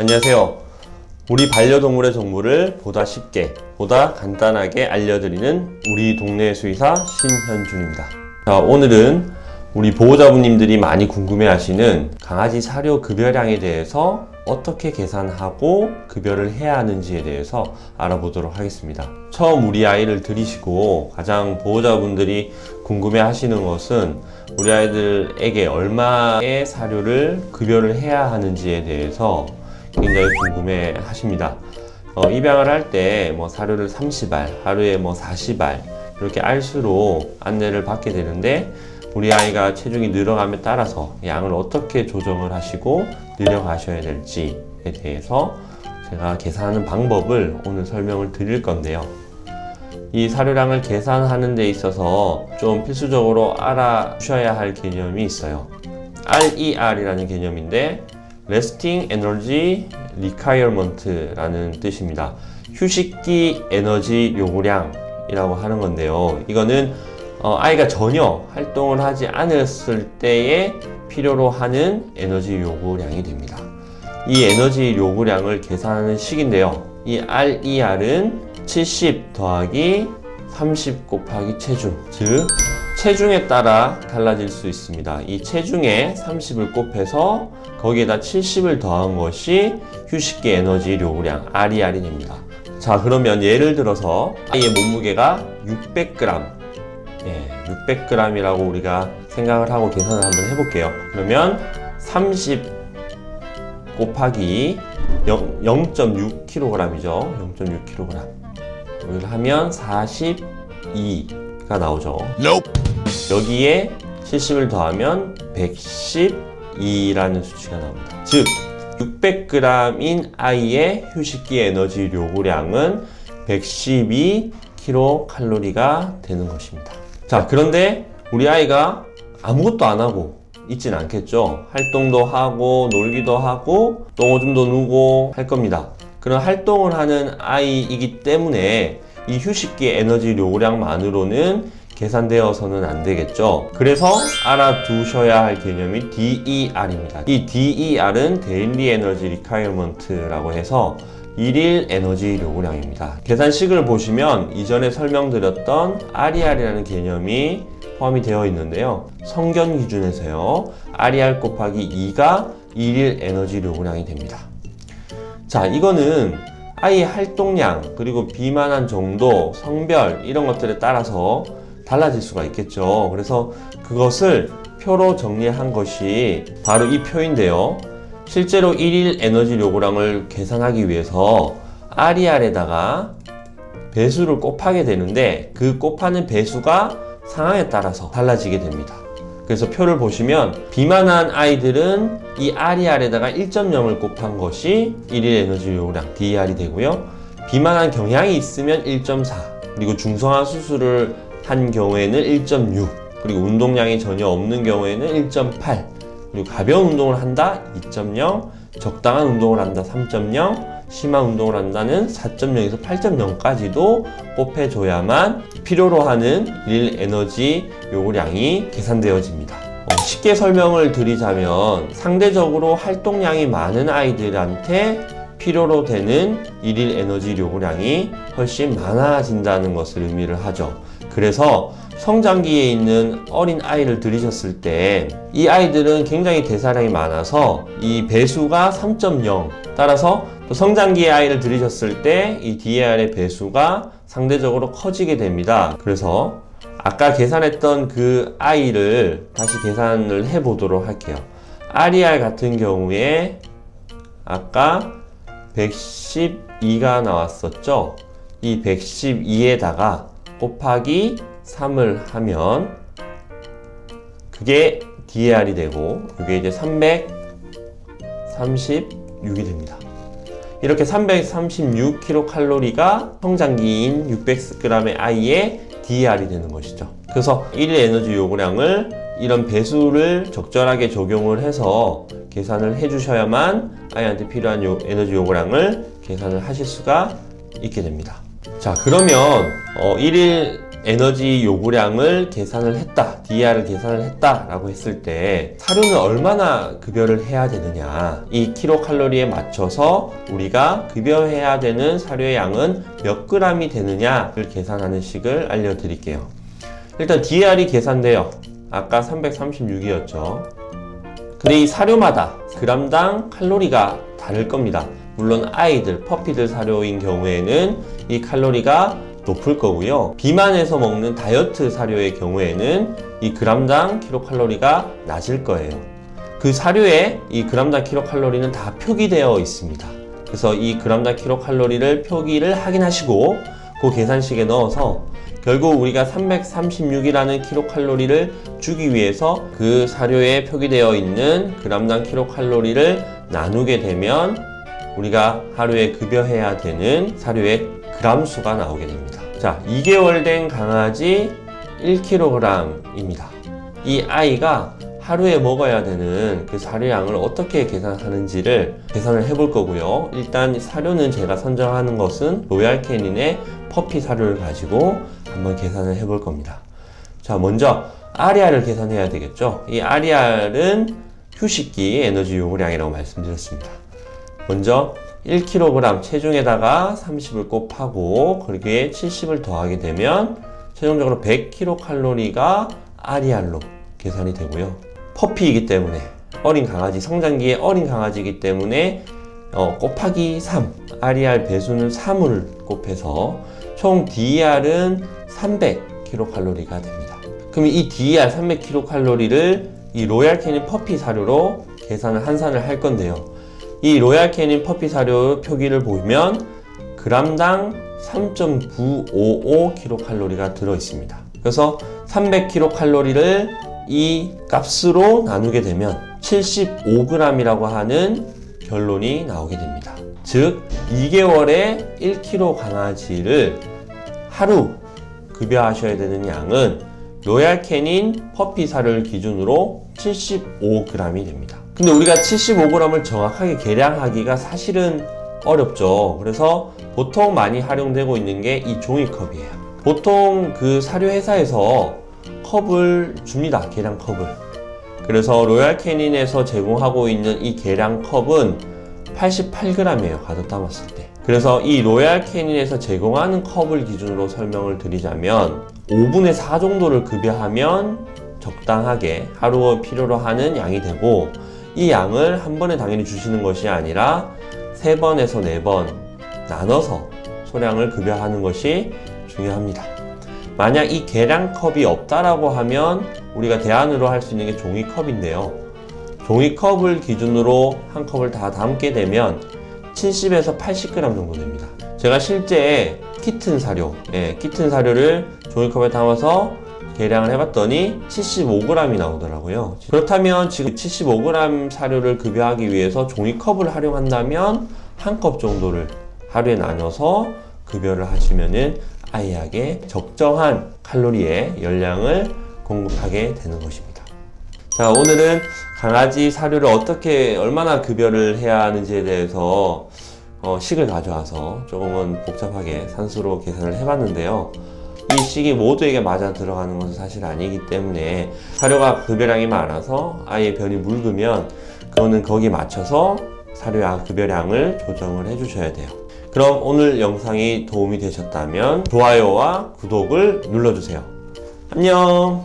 안녕하세요. 우리 반려동물의 정보를 보다 쉽게, 보다 간단하게 알려드리는 우리 동네 수의사 신현준입니다. 자, 오늘은 우리 보호자분님들이 많이 궁금해하시는 강아지 사료 급여량에 대해서 어떻게 계산하고 급여를 해야 하는지에 대해서 알아보도록 하겠습니다. 처음 우리 아이를 들이시고 가장 보호자분들이 궁금해하시는 것은 우리 아이들에게 얼마의 사료를 급여를 해야 하는지에 대해서 굉장히 궁금해 하십니다. 입양을 할 때 사료를 30알, 하루에 40알 이렇게 알수로 안내를 받게 되는데 우리 아이가 체중이 늘어감에 따라서 양을 어떻게 조정을 하시고 늘려가셔야 될지에 대해서 제가 계산하는 방법을 오늘 설명을 드릴 건데요. 이 사료량을 계산하는 데 있어서 좀 필수적으로 알아주셔야 할 개념이 있어요. RER이라는 개념인데 Resting Energy Requirement라는 뜻입니다. 휴식기 에너지 요구량이라고 하는 건데요. 이거는 아이가 전혀 활동을 하지 않았을 때에 필요로 하는 에너지 요구량이 됩니다. 이 에너지 요구량을 계산하는 식인데요. 이 RER은 70 더하기 30 곱하기 체중, 즉 체중에 따라 달라질 수 있습니다. 이 체중에 30을 곱해서 거기에다 70을 더한 것이 휴식기 에너지 요구량 RER이 됩니다. 자, 그러면 예를 들어서 아이의 몸무게가 600g 600g이라고 우리가 생각을 하고 계산을 한번 해볼게요. 그러면 30 곱하기 0.6kg이죠. 0.6kg 여기를 하면 42가 나오죠. 여기에 70을 더하면 112라는 수치가 나옵니다. 즉 600g인 아이의 휴식기 에너지 요구량은 112kcal가 되는 것입니다. 자, 그런데 우리 아이가 아무것도 안 하고 있진 않겠죠. 활동도 하고 놀기도 하고 또 오줌도 누고 할 겁니다. 그런 활동을 하는 아이이기 때문에 이 휴식기 에너지 요구량만으로는 계산되어서는 안 되겠죠. 그래서 알아두셔야 할 개념이 DER입니다. 이 DER은 Daily Energy Requirement라고 해서 일일 에너지 요구량입니다. 계산식을 보시면 이전에 설명드렸던 RER이라는 개념이 포함이 되어 있는데요. 성견 기준에서요. RER 곱하기 2가 일일 에너지 요구량이 됩니다. 자, 이거는 아이의 활동량, 그리고 비만한 정도, 성별 이런 것들에 따라서 달라질 수가 있겠죠. 그래서 그것을 표로 정리한 것이 바로 이 표인데요. 실제로 1일 에너지 요구량을 계산하기 위해서 RER에다가 배수를 곱하게 되는데 그 곱하는 배수가 상황에 따라서 달라지게 됩니다. 그래서 표를 보시면 비만한 아이들은 이 RER에다가 1.0을 곱한 것이 1일 에너지 요구량 DER이 되고요. 비만한 경향이 있으면 1.4, 그리고 중성화 수술을 한 경우에는 1.6, 그리고 운동량이 전혀 없는 경우에는 1.8, 그리고 가벼운 운동을 한다 2.0, 적당한 운동을 한다 3.0, 심한 운동을 한다는 4.0에서 8.0까지도 곱해줘야만 필요로 하는 일 에너지 요구량이 계산되어집니다. 쉽게 설명을 드리자면 상대적으로 활동량이 많은 아이들한테 필요로 되는 일일 에너지 요구량이 훨씬 많아진다는 것을 의미를 하죠. 그래서 성장기에 있는 어린 아이를 들이셨을 때 이 아이들은 굉장히 대사량이 많아서 이 배수가 3.0, 따라서 또 성장기의 아이를 들이셨을 때 이 DER의 배수가 상대적으로 커지게 됩니다. 그래서 아까 계산했던 그 아이를 다시 계산을 해 보도록 할게요. RER 같은 경우에 아까 112가 나왔었죠. 이 112에다가 곱하기 3을 하면 그게 DER이 되고 그게 이제 336이 됩니다. 이렇게 336kcal가 성장기인 600g의 아이의 DER이 되는 것이죠. 그래서 1일 에너지 요구량을 이런 배수를 적절하게 적용을 해서 계산을 해주셔야만 아이한테 필요한 에너지 요구량을 계산을 하실 수가 있게 됩니다. 자, 그러면 1일 에너지 요구량을 계산을 했다, DER을 계산을 했다 라고 했을 때 사료는 얼마나 급여를 해야 되느냐, 이 킬로칼로리에 맞춰서 우리가 급여해야 되는 사료의 양은 몇 g이 되느냐를 계산하는 식을 알려드릴게요. 일단 DER이 계산돼요. 아까 336이었죠. 근데 이 사료마다 g당 칼로리가 다를 겁니다. 물론 아이들, 퍼피들 사료인 경우에는 이 칼로리가 높을 거고요. 비만해서 먹는 다이어트 사료의 경우에는 이 g당 킬로칼로리가 낮을 거예요. 그 사료에 이 g당 킬로칼로리는 다 표기되어 있습니다. 그래서 이 g당 킬로칼로리를 표기를 확인하시고 그 계산식에 넣어서 결국 우리가 336이라는 킬로칼로리를 주기 위해서 그 사료에 표기되어 있는 g당 킬로칼로리를 나누게 되면 우리가 하루에 급여해야 되는 사료의 g수가 나오게 됩니다. 자, 2개월 된 강아지 1kg입니다. 이 아이가 하루에 먹어야 되는 그 사료량을 어떻게 계산하는지를 계산을 해볼 거고요. 일단 사료는 제가 선정하는 것은 로얄 캐닌의 퍼피 사료를 가지고 한번 계산을 해볼 겁니다. 자, 먼저 RER을 계산해야 되겠죠. 이 RER은 휴식기 에너지 요구량이라고 말씀드렸습니다. 먼저 1kg 체중에다가 30을 곱하고 거기에 70을 더하게 되면 최종적으로 100kcal가 RER로 계산이 되고요. 퍼피이기 때문에 어린 강아지, 성장기의 어린 강아지이기 때문에 곱하기 3, RER 배수는 3을 곱해서 총 DER은 300kcal가 됩니다. 그럼 이 DER 300kcal를 이 로얄 캐닌 퍼피 사료로 계산을 환산을 할 건데요. 이 로얄 캐닌 퍼피 사료 표기를 보면 g당 3.955kcal가 들어 있습니다. 그래서 300kcal를 이 값으로 나누게 되면 75g이라고 하는 결론이 나오게 됩니다. 즉 2개월에 1kg 강아지를 하루 급여하셔야 되는 양은 로얄 캐닌 퍼피 사료를 기준으로 75g이 됩니다. 근데 우리가 75g을 정확하게 계량하기가 사실은 어렵죠. 그래서 보통 많이 활용되고 있는 게 이 종이컵이에요. 보통 그 사료 회사에서 컵을 줍니다. 계량 컵을. 그래서 로얄 캐닌에서 제공하고 있는 이 계량 컵은 88g이에요. 가득 담았을 때. 그래서 이 로얄 캐닌에서 제공하는 컵을 기준으로 설명을 드리자면 5분의 4 정도를 급여하면 적당하게 하루 필요로 하는 양이 되고, 이 양을 한 번에 당연히 주시는 것이 아니라 3번에서 4번 나눠서 소량을 급여하는 것이 중요합니다. 만약 이 계량컵이 없다라고 하면 우리가 대안으로 할 수 있는 게 종이컵인데요. 종이컵을 기준으로 한 컵을 다 담게 되면 70에서 80g 정도 됩니다. 제가 실제 키튼 사료를 종이컵에 담아서 계량을 해봤더니 75g이 나오더라고요. 그렇다면 지금 75g 사료를 급여하기 위해서 종이컵을 활용한다면 한 컵 정도를 하루에 나눠서 급여를 하시면은 아이에게 적정한 칼로리의 열량을 공급하게 되는 것입니다. 자, 오늘은 강아지 사료를 얼마나 급여를 해야 하는지에 대해서 식을 가져와서 조금은 복잡하게 산수로 계산을 해봤는데요. 이 식이 모두에게 맞아 들어가는 것은 사실 아니기 때문에 사료가 급여량이 많아서 아이의 변이 묽으면 그거는 거기에 맞춰서 사료와 급여량을 조정을 해주셔야 돼요. 그럼 오늘 영상이 도움이 되셨다면 좋아요와 구독을 눌러주세요. 안녕!